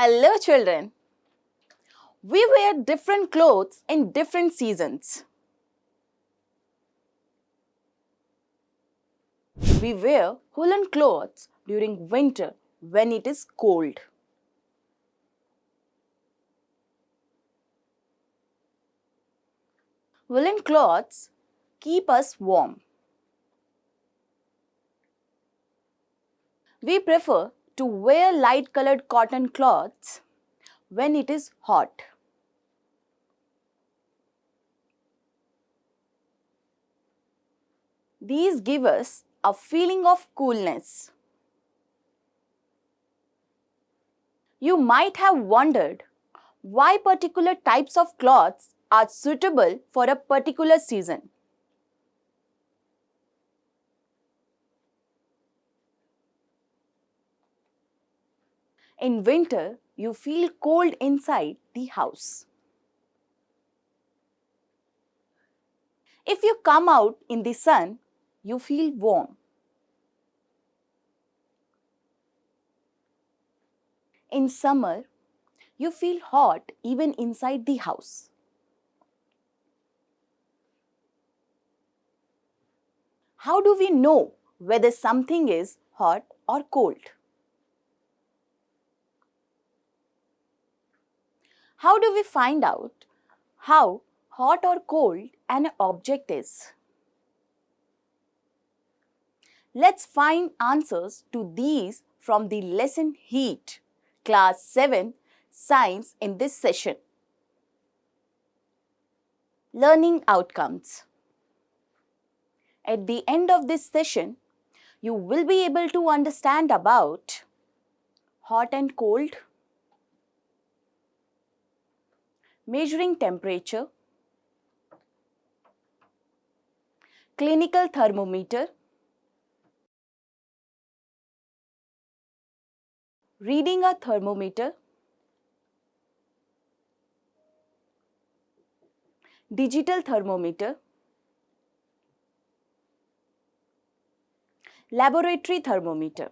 Hello children. We wear different clothes in different seasons. We wear woolen clothes during winter when it is cold. Woolen clothes keep us warm. We prefer to wear light-colored cotton cloths when it is hot. These give us a feeling of coolness. You might have wondered why particular types of clothes are suitable for a particular season. In winter, you feel cold inside the house. If you come out in the sun, you feel warm. In summer, you feel hot even inside the house. How do we know whether something is hot or cold? How do we find out how hot or cold an object is? Let's find answers to these from the lesson Heat, Class 7, Science in this session. Learning outcomes. At the end of this session, you will be able to understand about hot and cold, measuring temperature, clinical thermometer, reading a thermometer, digital thermometer, laboratory thermometer.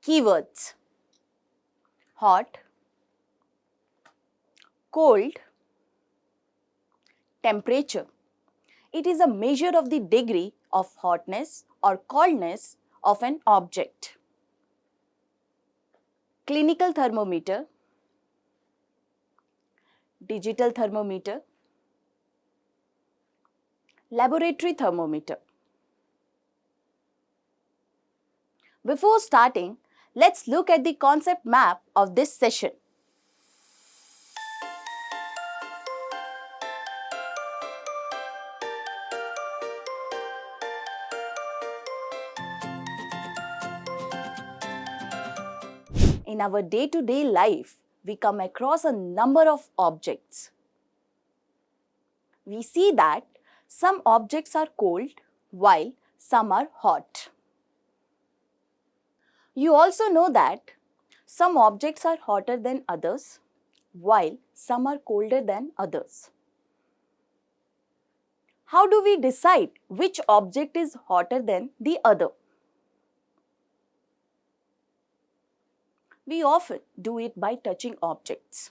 Keywords: hot, cold, temperature. It is a measure of the degree of hotness or coldness of an object. Clinical thermometer, digital thermometer, laboratory thermometer. Before starting, let's look at the concept map of this session. In our day-to-day life, we come across a number of objects. We see that some objects are cold while some are hot. You also know that some objects are hotter than others while some are colder than others. How do we decide which object is hotter than the other? We often do it by touching objects.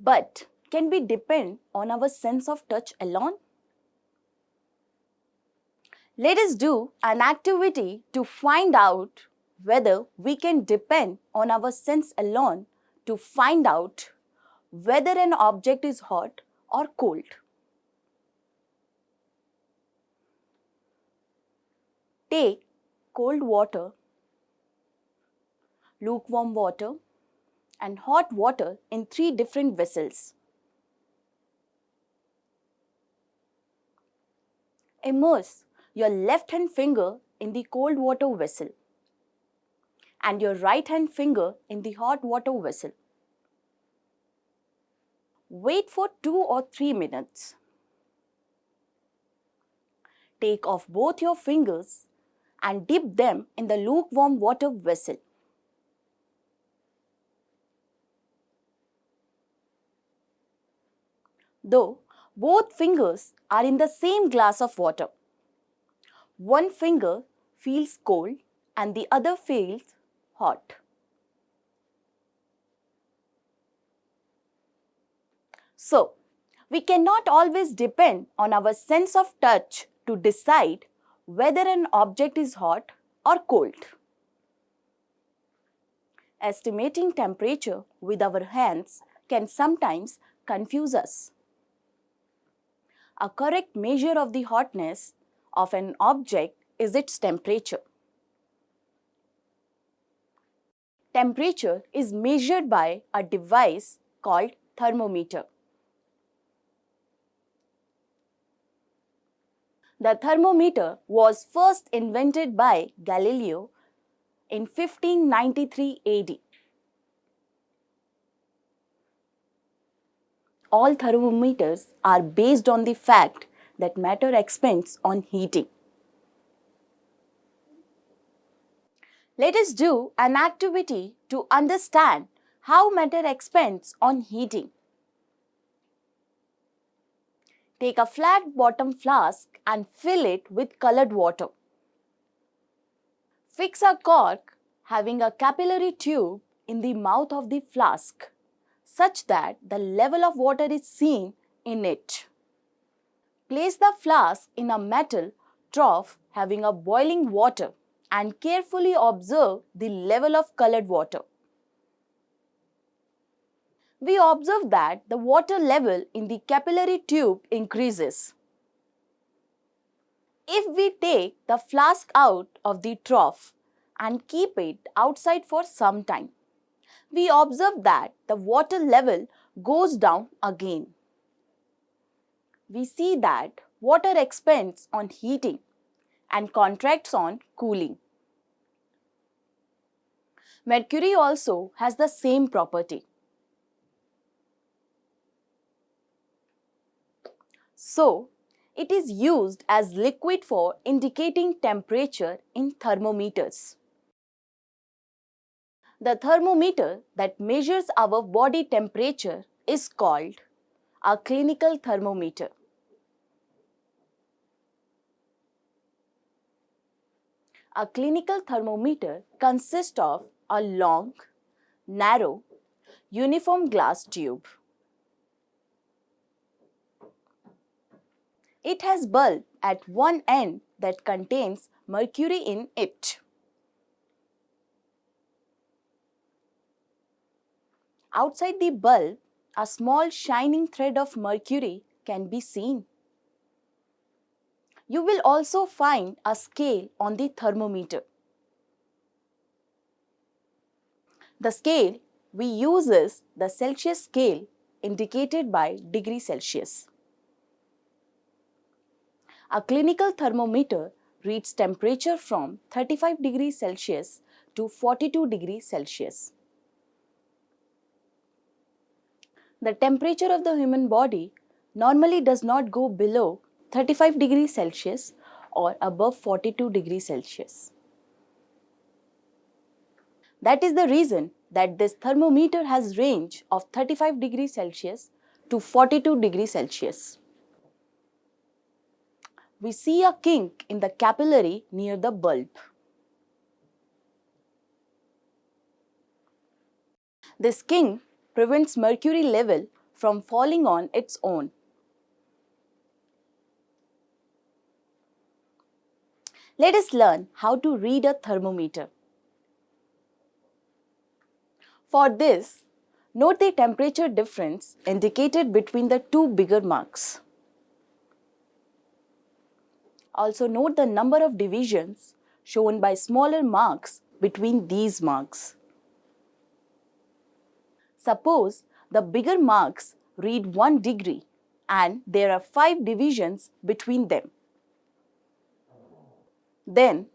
But can we depend on our sense of touch alone? Let us do an activity to find out whether we can depend on our sense alone to find out whether an object is hot or cold. Take cold water, lukewarm water, and hot water in 3 different vessels. Immerse your left hand finger in the cold water vessel and your right hand finger in the hot water vessel. Wait for 2 or 3 minutes. Take off both your fingers and dip them in the lukewarm water vessel. Though both fingers are in the same glass of water, one finger feels cold and the other feels hot. So, we cannot always depend on our sense of touch to decide whether an object is hot or cold. Estimating temperature with our hands can sometimes confuse us. A correct measure of the hotness of an object is its temperature. Temperature is measured by a device called thermometer. The thermometer was first invented by Galileo in 1593 AD. All thermometers are based on the fact that matter expands on heating. Let us do an activity to understand how matter expands on heating. Take a flat bottom flask and fill it with colored water. Fix a cork having a capillary tube in the mouth of the flask such that the level of water is seen in it. Place the flask in a metal trough having a boiling water and carefully observe the level of colored water. We observe that the water level in the capillary tube increases. If we take the flask out of the trough and keep it outside for some time, we observe that the water level goes down again. We see that water expands on heating and contracts on cooling. Mercury also has the same property. So, it is used as liquid for indicating temperature in thermometers. The thermometer that measures our body temperature is called a clinical thermometer. A clinical thermometer consists of a long, narrow, uniform glass tube. It has bulb at one end that contains mercury in it. Outside the bulb, a small shining thread of mercury can be seen. You will also find a scale on the thermometer. The scale we use is the Celsius scale indicated by degree Celsius. A clinical thermometer reads temperature from 35 degrees Celsius to 42 degrees Celsius. The temperature of the human body normally does not go below 35 degrees Celsius or above 42 degrees Celsius. That is the reason that this thermometer has range of 35 degrees Celsius to 42 degrees Celsius. We see a kink in the capillary near the bulb. This kink prevents mercury level from falling on its own. Let us learn how to read a thermometer. For this, note the temperature difference indicated between the two bigger marks. Also note the number of divisions shown by smaller marks between these marks. Suppose the bigger marks read 1 degree and there are 5 divisions between them. Then,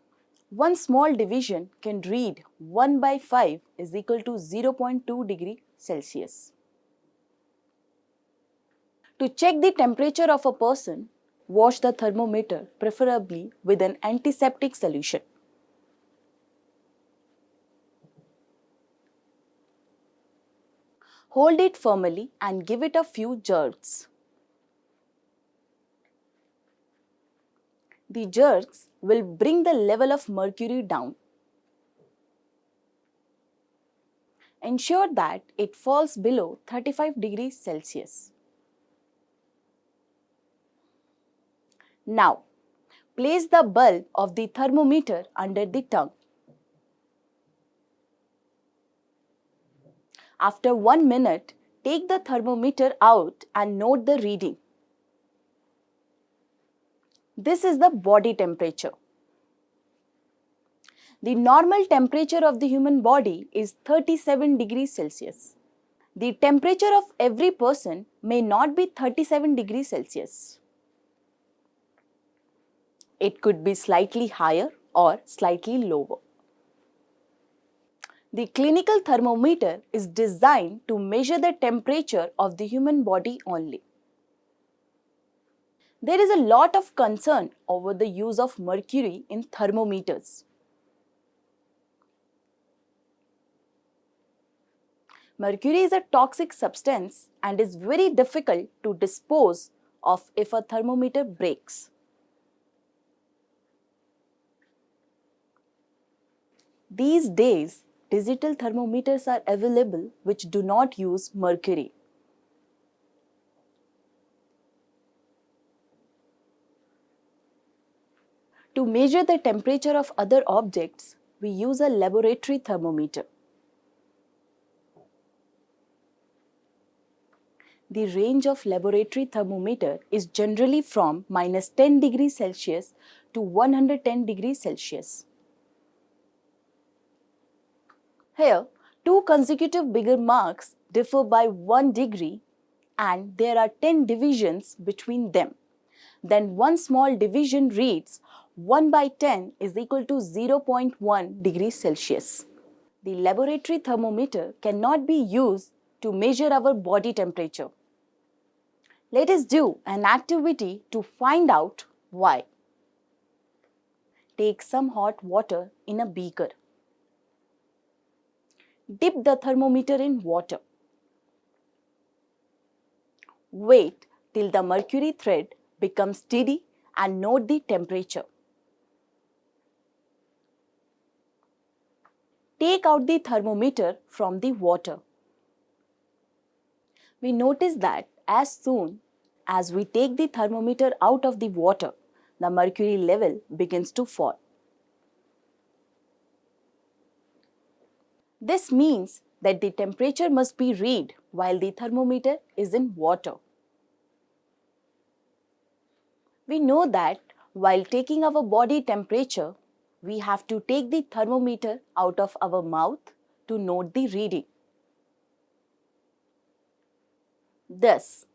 one small division can read 1 by 5 is equal to 0.2 degree Celsius. To check the temperature of a person, wash the thermometer preferably with an antiseptic solution. Hold it firmly and give it a few jerks. The jerks will bring the level of mercury down. ensure that it falls below 35 degrees Celsius. Now, place the bulb of the thermometer under the tongue. After 1 minute, take the thermometer out and note the reading. This is the body temperature. The normal temperature of the human body is 37 degrees Celsius. The temperature of every person may not be 37 degrees Celsius. It could be slightly higher or slightly lower. The clinical thermometer is designed to measure the temperature of the human body only. There is a lot of concern over the use of mercury in thermometers. Mercury is a toxic substance and is very difficult to dispose of if a thermometer breaks. These days, digital thermometers are available which do not use mercury. To measure the temperature of other objects, we use a laboratory thermometer. The range of laboratory thermometer is generally from -10 degrees Celsius to 110 degrees Celsius. Here, two consecutive bigger marks differ by 1 degree and there are 10 divisions between them. Then one small division reads 1 by 10 is equal to 0.1 degrees Celsius. The laboratory thermometer cannot be used to measure our body temperature. Let us do an activity to find out why. Take some hot water in a beaker. Dip the thermometer in water. Wait till the mercury thread becomes steady and note the temperature. Take out the thermometer from the water. We notice that as soon as we take the thermometer out of the water, the mercury level begins to fall. This means that the temperature must be read while the thermometer is in water. We know that while taking our body temperature, we have to take the thermometer out of our mouth to note the reading. Thus,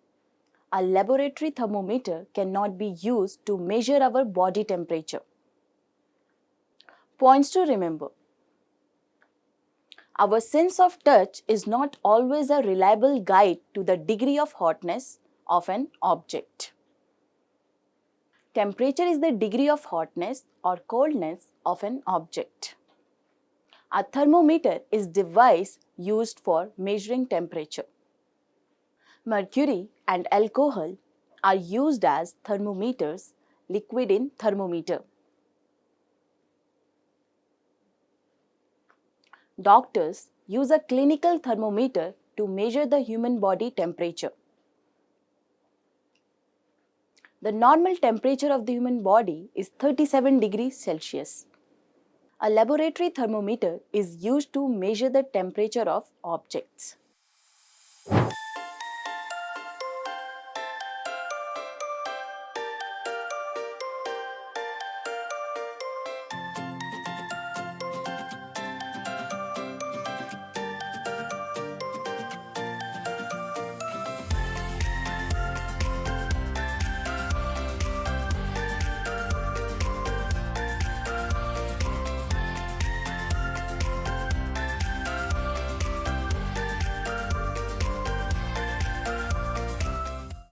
a laboratory thermometer cannot be used to measure our body temperature. Points to remember. Our sense of touch is not always a reliable guide to the degree of hotness of an object. Temperature is the degree of hotness or coldness of an object. A thermometer is a device used for measuring temperature. Mercury and alcohol are used as thermometers, liquid in thermometer. Doctors use a clinical thermometer to measure the human body temperature. The normal temperature of the human body is 37 degrees Celsius. A laboratory thermometer is used to measure the temperature of objects.